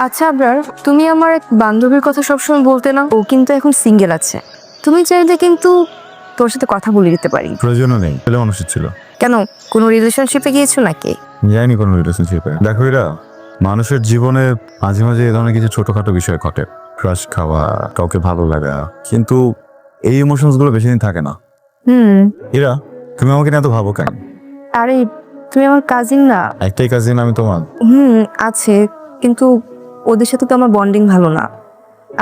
আচ্ছা আবরার, তুমি আমার এক বান্ধবীর কথা সবসময় বলতে না, ও কিন্তু এখন সিঙ্গেল আছে। তুমি চাইলে কিন্তু তোর সাথে কথা বলে দিতে পারি। প্রয়োজনও নেই, ছেলে মানুষের ছিল। কেন, কোনো রিলেশনশিপে গিয়েছো নাকি? যাইনি কোনো রিলেশনশিপে। দেখো এরা মানুষের জীবনে মাঝে মাঝে এ ধরনের কিছু ছোটখাটো বিষয় ঘটে, ক্রাশ খাওয়া, কাউকে ভালো লাগা, কিন্তু এই ইমোশনস গুলো বেশি দিন থাকে না। এরা তুমি আমাকে নিয়ে এত ভাবো কেন? আরে তুমি আমার কাজিন না? একটাই কাজিন আমি তোমার। আছে, কিন্তু ওদের সাথে তো আমার বন্ডিং ভালো না।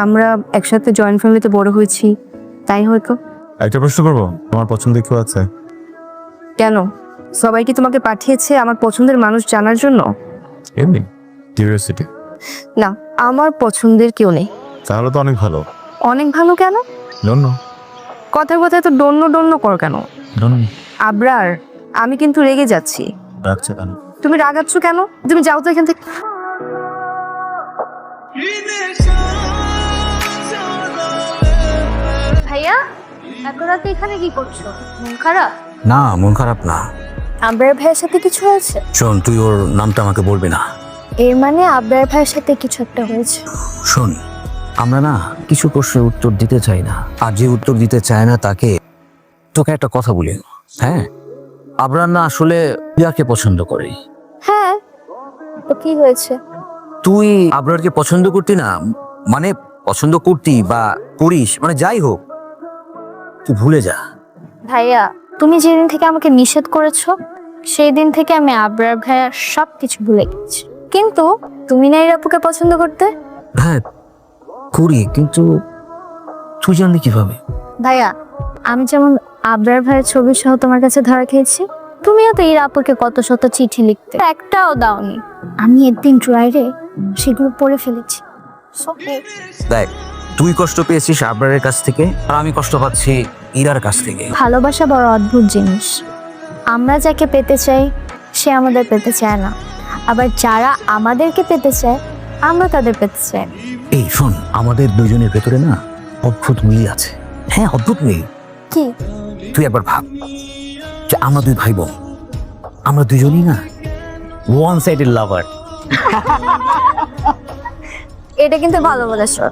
আমরা একসাথে জয়েন্ট ফ্যামিলিতে বড় হয়েছি, তাই হয়তো। একটা প্রশ্ন করবো, তোমার পছন্দের কেউ আছে? কেন, সবাই কি তোমাকে পাঠিয়েছে আমার পছন্দের মানুষ জানার জন্য? এমনি কিউরিওসিটি। না, আমার পছন্দের কেউ নেই। তাহলে তো অনেক ভালো। অনেক ভালো কেন? Don't know. কথার কথায় তো ডন্য ডন্য কর কেন? আবরার, আমি কিন্তু রেগে যাচ্ছি। রাখছে কেন? তুমি রাগাচ্ছ কেন? তুমি যাও তো এখান থেকে। ভাইয়া, এত রাতে এখানে কি করছো? মন খারাপ? না, মন খারাপ না। আবরার ভাইয়ের সাথে কিছু হয়েছে? শোন, তুই ওর নামটা আমাকে বলবি না। এর মানে আবরার ভাইয়ের সাথে কিছু একটা হয়েছে। শোন, আমরা না কিছু প্রশ্নের উত্তর দিতে চাই না, আর যে উত্তর দিতে চায় না তাকে, তোকে একটা কথা বলি। হ্যাঁ, আবরার না আসলে প্রিয়াকে পছন্দ করে। হ্যাঁ, তো কি হয়েছে? তুই আবরারকে পছন্দ করতি না, মানে পছন্দ করতি বা করিস, মানে যাই হোক, তুই ভুলে যা। ভাইয়া, তুমি যেদিন থেকে আমাকে নিষেধ করেছো, সেই দিন থেকে আমি আবরার ভাইয়ার সব কিছু ভুলে গেছি। কিন্তু তুমি না এই আপুকে পছন্দ করতে? হ্যাঁ করি, কিন্তু তুই জানলি কিভাবে? ভাইয়া, আমি যেমন আবরার ভাইয়ের ছবি সহ তোমার কাছে ধরা খেয়েছি, তুমিও তো এই আপুকে কত শত চিঠি লিখতে, একটাও দাওনি। আমি একদিন ড্রয়ারে সেগুলো পড়ে ফেলেছি। দেখ, তুই কষ্ট পেয়েছিস আবরারের কাছ থেকে, আর আমি কষ্ট পাচ্ছি ইরার কাছ থেকে। ভালোবাসা বড় অদ্ভুত জিনিস। আমরা যাকে পেতে চাই সে আমাদের পেতে চায় না, আবার যারা আমাদেরকে পেতে চায় আমরা তাদের পেতে চাই না। এই শোন, আমাদের দুজনের ভেতরে না অদ্ভুত মিল আছে। হ্যাঁ, অদ্ভুত মিল। কি? তুই একবার ভাব যে আমরা দুই ভাই বোন, আমরা দুজনই না ওয়ান সাইডেড লাভার। এটা কিন্তু ভালো বলেছো।